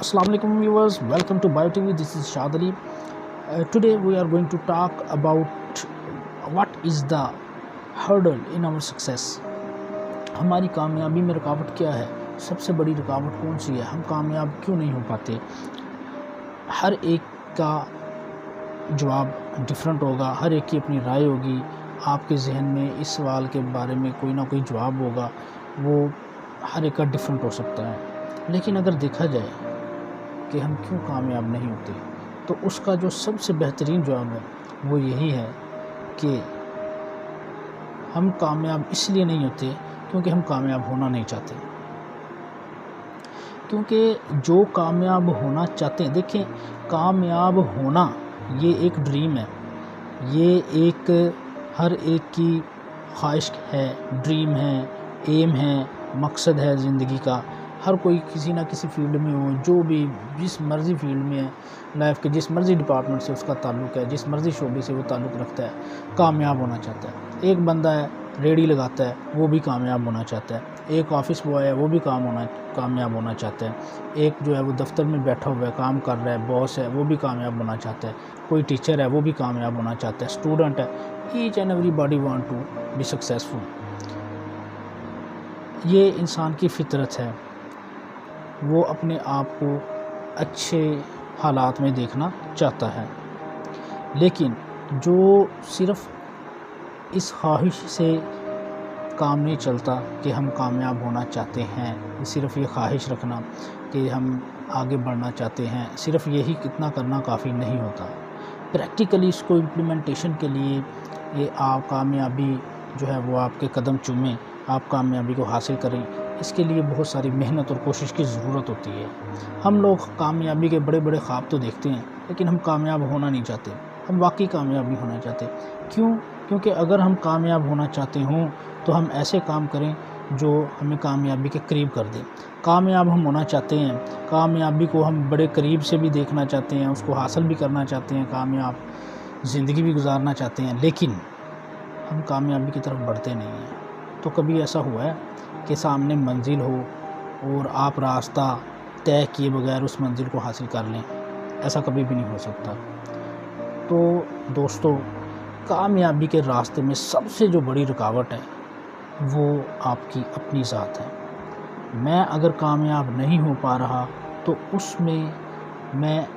Assalamu alaikum viewers, welcome to Bio TV. This is Shad Ali. Today we are going to talk about what is the hurdle in our success. ہماری کامیابی میں رکاوٹ کیا ہے؟ سب سے بڑی رکاوٹ کون سی ہے؟ ہم کامیاب کیوں نہیں ہو پاتے؟ ہر ایک کا جواب ڈیفرنٹ ہوگا، ہر ایک کی اپنی رائے ہوگی. آپ کے ذہن میں اس سوال کے بارے میں کوئی نہ کوئی جواب ہوگا، وہ ہر ایک کا ڈیفرنٹ ہو سکتا ہے. لیکن اگر دیکھا جائے کہ ہم کیوں کامیاب نہیں ہوتے، تو اس کا جو سب سے بہترین جواب ہے وہ یہی ہے کہ ہم کامیاب اس لیے نہیں ہوتے کیونکہ ہم کامیاب ہونا نہیں چاہتے. کیونکہ جو کامیاب ہونا چاہتے ہیں، دیکھیں، کامیاب ہونا یہ ایک ڈریم ہے، یہ ایک ہر ایک کی خواہش ہے، ڈریم ہے، ایم ہے، مقصد ہے زندگی کا. ہر کوئی کسی نہ کسی فیلڈ میں ہو، جو بھی جس مرضی فیلڈ میں ہے، لائف کے جس مرضی ڈپارٹمنٹ سے اس کا تعلق ہے، جس مرضی شعبے سے وہ تعلق رکھتا ہے، کامیاب ہونا چاہتا ہے. ایک بندہ ہے ریڑھی لگاتا ہے، وہ بھی کامیاب ہونا چاہتا ہے. ایک آفس بوائے ہے، وہ بھی کامیاب ہونا چاہتا ہے. ایک جو ہے وہ دفتر میں بیٹھا ہوا ہے، کام کر رہا ہے، باس ہے، وہ بھی کامیاب ہونا چاہتا ہے. کوئی ٹیچر ہے، وہ بھی کامیاب ہونا چاہتا ہے. اسٹوڈنٹ ہے. Each and everybody want to be successful. یہ انسان کی فطرت ہے، وہ اپنے آپ کو اچھے حالات میں دیکھنا چاہتا ہے. لیکن جو صرف اس خواہش سے کام نہیں چلتا کہ ہم کامیاب ہونا چاہتے ہیں، صرف یہ خواہش رکھنا کہ ہم آگے بڑھنا چاہتے ہیں، صرف یہی کتنا کرنا کافی نہیں ہوتا. پریکٹیکلی اس کو امپلیمنٹیشن کے لیے یہ آپ کامیابی جو ہے وہ آپ کے قدم چومیں، آپ کامیابی کو حاصل کریں، اس کے لیے بہت ساری محنت اور کوشش کی ضرورت ہوتی ہے. ہم لوگ کامیابی کے بڑے بڑے خواب تو دیکھتے ہیں، لیکن ہم کامیاب ہونا نہیں چاہتے. ہم واقعی کامیابی ہونا چاہتے. کیوں؟ کیونکہ اگر ہم کامیاب ہونا چاہتے ہوں تو ہم ایسے کام کریں جو ہمیں کامیابی کے قریب کر دیں. کامیاب ہم ہونا چاہتے ہیں، کامیابی کو ہم بڑے قریب سے بھی دیکھنا چاہتے ہیں، اس کو حاصل بھی کرنا چاہتے ہیں، کامیاب زندگی بھی گزارنا چاہتے ہیں، لیکن ہم کامیابی کی طرف بڑھتے نہیں ہیں. تو کبھی ایسا ہوا ہے کہ سامنے منزل ہو اور آپ راستہ طے کیے بغیر اس منزل کو حاصل کر لیں؟ ایسا کبھی بھی نہیں ہو سکتا. تو دوستو، کامیابی کے راستے میں سب سے جو بڑی رکاوٹ ہے وہ آپ کی اپنی ذات ہے. میں اگر کامیاب نہیں ہو پا رہا تو اس میں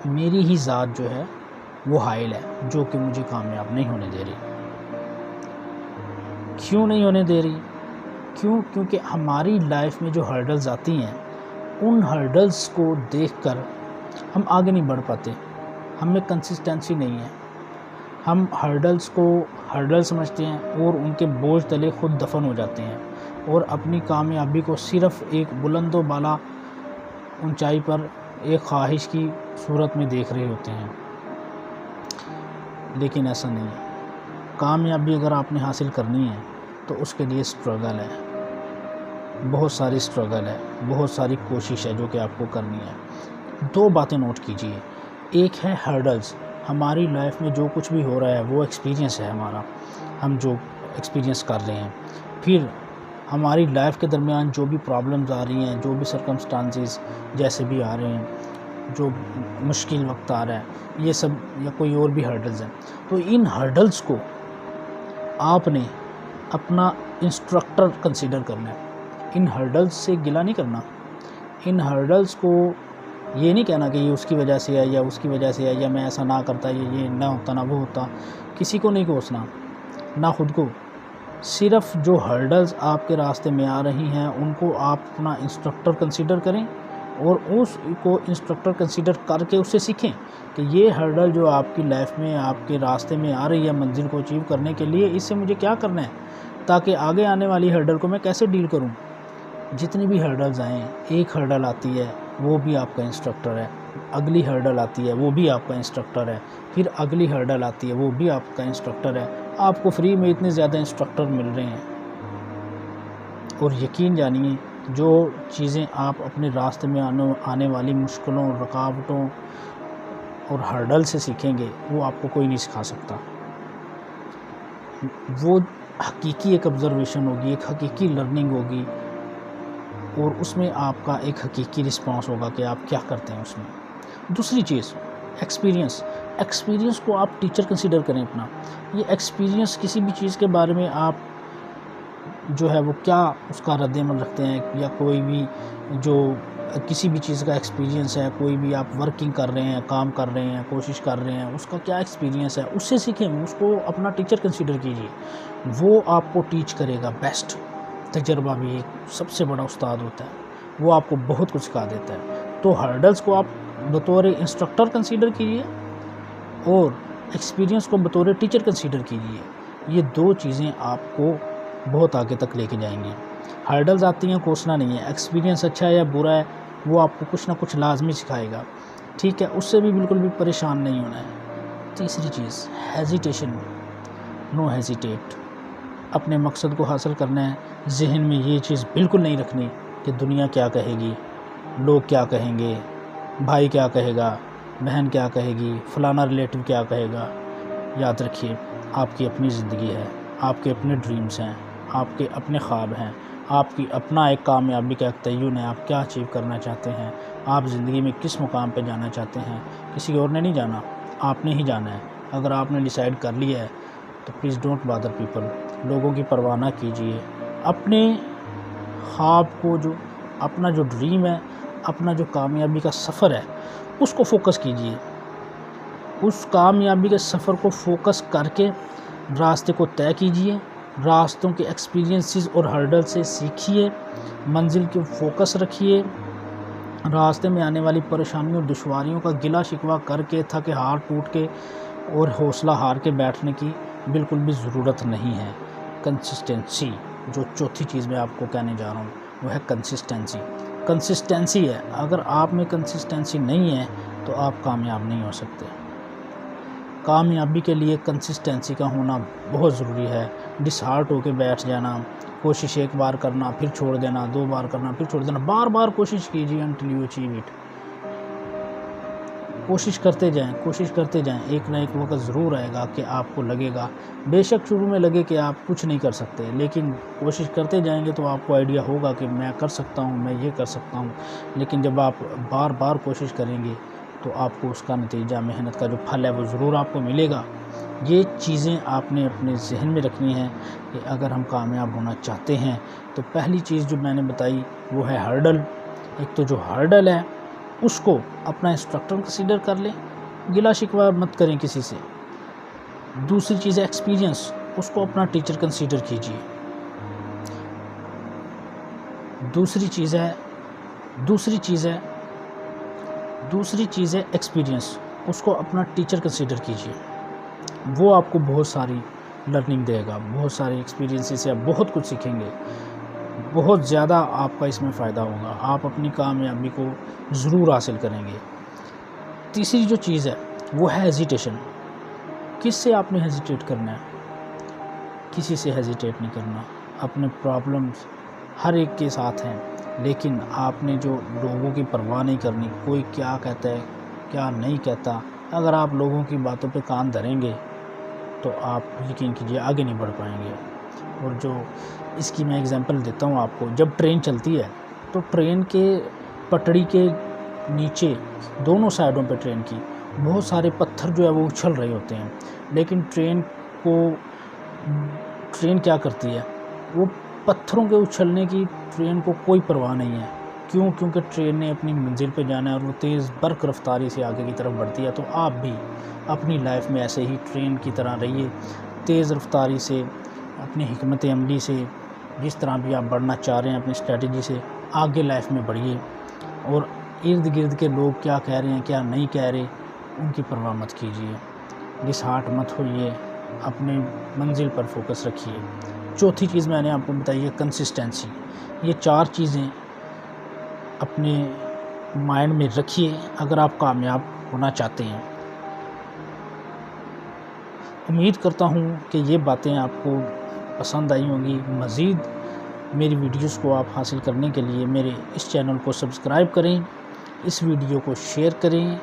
میری ہی ذات جو ہے وہ حائل ہے، جو کہ مجھے کامیاب نہیں ہونے دے رہی. کیوں نہیں ہونے دے رہی؟ کیونکہ ہماری لائف میں جو ہرڈلز آتی ہیں، ان ہرڈلز کو دیکھ کر ہم آگے نہیں بڑھ پاتے. ہم میں کنسسٹنسی نہیں ہے. ہم ہرڈلز کو ہرڈل سمجھتے ہیں اور ان کے بوجھ تلے خود دفن ہو جاتے ہیں، اور اپنی کامیابی کو صرف ایک بلند و بالا اونچائی پر ایک خواہش کی صورت میں دیکھ رہے ہوتے ہیں. لیکن ایسا نہیں ہے. کامیابی اگر آپ نے حاصل کرنی ہے تو اس کے لیے سٹرگل ہے، بہت ساری سٹرگل ہے، بہت ساری کوشش ہے جو کہ آپ کو کرنی ہے. دو باتیں نوٹ کیجئے. ایک ہے ہرڈلز. ہماری لائف میں جو کچھ بھی ہو رہا ہے وہ ایکسپیرینس ہے ہمارا، ہم جو ایکسپیرینس کر رہے ہیں. پھر ہماری لائف کے درمیان جو بھی پرابلمز آ رہی ہیں، جو بھی سرکمسٹانسز جیسے بھی آ رہے ہیں، جو مشکل وقت آ رہا ہے، یہ سب یا کوئی اور بھی ہرڈلز ہیں. تو ان ہرڈلز کو آپ نے اپنا انسٹرکٹر کنسیڈر کرنا ہے. ان ہرڈلز سے گلہ نہیں کرنا. ان ہرڈلز کو یہ نہیں کہنا کہ یہ اس کی وجہ سے ہے یا اس کی وجہ سے ہے، یا میں ایسا نہ کرتا، یہ نہ ہوتا، نہ وہ ہوتا. کسی کو نہیں کوسنا، نہ خود کو. صرف جو ہرڈلز آپ کے راستے میں آ رہی ہیں ان کو آپ اپنا انسٹرکٹر کنسیڈر کریں، اور اس کو انسٹرکٹر کنسیڈر کر کے اس سے سیکھیں کہ یہ ہرڈل جو آپ کی لائف میں آپ کے راستے میں آ رہی ہے منزل کو اچیو کرنے کے لیے، اس سے مجھے کیا کرنا ہے تاکہ آگے آنے والی ہرڈل کو میں کیسے ڈیل کروں. جتنی بھی ہرڈلز آئیں، ایک ہرڈل آتی ہے وہ بھی آپ کا انسٹرکٹر ہے، اگلی ہرڈل آتی ہے وہ بھی آپ کا انسٹرکٹر ہے، پھر اگلی ہرڈل آتی ہے وہ بھی آپ کا انسٹرکٹر ہے. آپ کو فری میں اتنے زیادہ انسٹرکٹر مل رہے ہیں، اور یقین جانیے جو چیزیں آپ اپنے راستے میں آنے والی مشکلوں، رکاوٹوں اور ہرڈل سے سیکھیں گے وہ آپ کو کوئی نہیں سکھا سکتا. وہ حقیقی ایک آبزرویشن ہوگی، ایک حقیقی لرننگ ہوگی اور اس میں آپ کا ایک حقیقی رسپانس ہوگا کہ آپ کیا کرتے ہیں اس میں۔ دوسری چیز ایکسپیرینس کو آپ ٹیچر کنسیڈر کریں اپنا۔ یہ ایکسپیرینس کسی بھی چیز کے بارے میں آپ جو ہے وہ کیا اس کا رد عمل رکھتے ہیں، یا کوئی بھی جو کسی بھی چیز کا ایکسپیرینس ہے، کوئی بھی آپ ورکنگ کر رہے ہیں، کام کر رہے ہیں، کوشش کر رہے ہیں، اس کا کیا ایکسپیرینس ہے، اس سے سیکھیں، اس کو اپنا ٹیچر کنسیڈر کیجیے۔ وہ آپ کو ٹیچ کرے گا بیسٹ۔ تجربہ بھی ایک سب سے بڑا استاد ہوتا ہے، وہ آپ کو بہت کچھ سکھا دیتا ہے۔ تو ہرڈلز کو آپ بطور انسٹرکٹر کنسیڈر کیجیے اور ایکسپیرینس کو بطور ٹیچر کنسیڈر کیجیے۔ یہ دو چیزیں آپ کو بہت آگے تک لے کے جائیں گے۔ ہرڈلز آتی ہیں، کوسنا نہیں ہے۔ ایکسپیرینس اچھا ہے یا برا ہے، وہ آپ کو کچھ نہ کچھ لازمی سکھائے گا، ٹھیک ہے؟ اس سے بھی بالکل بھی پریشان نہیں ہونا ہے۔ تیسری چیز ہیزیٹیشن، نو ہیزیٹیٹ۔ اپنے مقصد کو حاصل کرنا ہے، ذہن میں یہ چیز بالکل نہیں رکھنی کہ دنیا کیا کہے گی، لوگ کیا کہیں گے، بھائی کیا کہے گا، بہن کیا کہے گی، فلانا ریلیٹو کیا کہے گا۔ یاد رکھیے، آپ کی اپنی زندگی ہے، آپ کے اپنے ڈریمز ہیں، آپ کے اپنے خواب ہیں، آپ کی اپنا ایک کامیابی کا ایک تعین ہے، آپ کیا اچیو کرنا چاہتے ہیں، آپ زندگی میں کس مقام پہ جانا چاہتے ہیں۔ کسی اور نے نہیں جانا، آپ نے ہی جانا ہے۔ اگر آپ نے ڈیسائیڈ کر لیا ہے تو پلیز ڈونٹ بادر پیپل، لوگوں کی پرواہ نہ کیجیے۔ اپنے خواب کو، جو اپنا جو ڈریم ہے، اپنا جو کامیابی کا سفر ہے، اس کو فوکس کیجیے۔ اس کامیابی کے سفر کو فوکس کر کے راستے کو طے کیجیے، راستوں کے ایکسپیرینسز اور ہرڈل سے سیکھیے، منزل کے فوکس رکھیے۔ راستے میں آنے والی پریشانیوں اور دشواریوں کا گلہ شکوہ کر کے، تھکے ہار ٹوٹ کے اور حوصلہ ہار کے بیٹھنے کی بالکل بھی ضرورت نہیں ہے۔ کنسسٹنسی، جو چوتھی چیز میں آپ کو کہنے جا رہا ہوں، وہ ہے کنسسٹنسی ہے۔ اگر آپ میں کنسسٹنسی نہیں ہے تو آپ کامیاب نہیں ہو سکتے۔ کامیابی کے لیے کنسسٹنسی کا ہونا بہت ضروری ہے۔ ڈس ہارٹ ہو کے بیٹھ جانا، کوشش ایک بار کرنا پھر چھوڑ دینا، 2 بار کرنا پھر چھوڑ دینا، بار بار کوشش کیجیے until you achieve it۔ کوشش کرتے جائیں، ایک نہ ایک وقت ضرور آئے گا کہ آپ کو لگے گا، بے شک شروع میں لگے کہ آپ کچھ نہیں کر سکتے، لیکن کوشش کرتے جائیں گے تو آپ کو آئیڈیا ہوگا کہ میں کر سکتا ہوں، میں یہ کر سکتا ہوں۔ لیکن جب آپ بار بار کوشش کریں گے تو آپ کو اس کا نتیجہ، محنت کا جو پھل ہے وہ ضرور آپ کو ملے گا۔ یہ چیزیں آپ نے اپنے ذہن میں رکھنی ہیں کہ اگر ہم کامیاب ہونا چاہتے ہیں تو پہلی چیز جو میں نے بتائی وہ ہے ہرڈل۔ ایک تو جو ہرڈل ہے اس کو اپنا انسٹرکٹر کنسیڈر کر لیں، گلہ شکوہ مت کریں کسی سے۔ دوسری چیز ہے ایکسپیرینس، اس کو اپنا ٹیچر کنسیڈر کیجیے۔ دوسری چیز ہے ایکسپیرینس، اس کو اپنا ٹیچر کنسیڈر کیجیے۔ وہ آپ کو بہت ساری لرننگ دے گا، بہت سارے ایکسپیرینس سے آپ بہت کچھ سیکھیں گے، بہت زیادہ آپ کا اس میں فائدہ ہوگا، آپ اپنی کامیابی کو ضرور حاصل کریں گے۔ تیسری جو چیز ہے وہ ہے ہیزیٹیشن۔ کس سے آپ نے ہیزیٹیٹ کرنا ہے؟ کسی سے ہیزیٹیٹ نہیں کرنا۔ اپنے پرابلمز ہر ایک کے ساتھ ہیں، لیکن آپ نے جو لوگوں کی پرواہ نہیں کرنی، کوئی کیا کہتا ہے کیا نہیں کہتا۔ اگر آپ لوگوں کی باتوں پہ کان دھریں گے تو آپ یقین کیجیے آگے نہیں بڑھ پائیں گے۔ اور جو اس کی میں اگزامپل دیتا ہوں آپ کو، جب ٹرین چلتی ہے تو ٹرین کے پٹڑی کے نیچے دونوں سائڈوں پہ ٹرین کی بہت سارے پتھر جو ہے وہ اچھل رہے ہوتے ہیں، لیکن ٹرین کیا کرتی ہے، وہ پتھروں کے اچھلنے کی ٹرین کو کوئی پرواہ نہیں ہے۔ کیونکہ ٹرین نے اپنی منزل پہ جانا ہے اور وہ تیز برق رفتاری سے آگے کی طرف بڑھتی ہے۔ تو آپ بھی اپنی لائف میں ایسے ہی ٹرین کی طرح رہیے، تیز رفتاری سے، اپنی حکمت عملی سے، جس طرح بھی آپ بڑھنا چاہ رہے ہیں اپنی اسٹریٹجی سے آگے لائف میں بڑھیے، اور ارد گرد کے لوگ کیا کہہ رہے ہیں کیا نہیں کہہ رہے ان کی پرواہ مت کیجیے، ڈس ہارٹ مت ہوئیے، اپنے منزل پر فوکس رکھیے۔ چوتھی چیز میں نے آپ کو بتائی ہے کنسسٹنسی۔ یہ 4 چیزیں اپنے مائنڈ میں رکھیے اگر آپ کامیاب ہونا چاہتے ہیں۔ امید کرتا ہوں کہ یہ باتیں آپ کو پسند آئی ہوں گی۔ مزید میری ویڈیوز کو آپ حاصل کرنے کے لیے میرے اس چینل کو سبسکرائب کریں، اس ویڈیو کو شیئر کریں،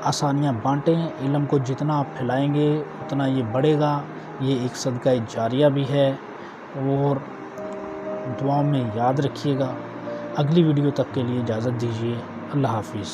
آسانیاں بانٹیں۔ علم کو جتنا آپ پھیلائیں گے اتنا یہ بڑھے گا۔ یہ ایک صدقہ جاریہ بھی ہے، اور دعاؤں میں یاد رکھیے گا۔ اگلی ویڈیو تک کے لیے اجازت دیجیے۔ اللہ حافظ۔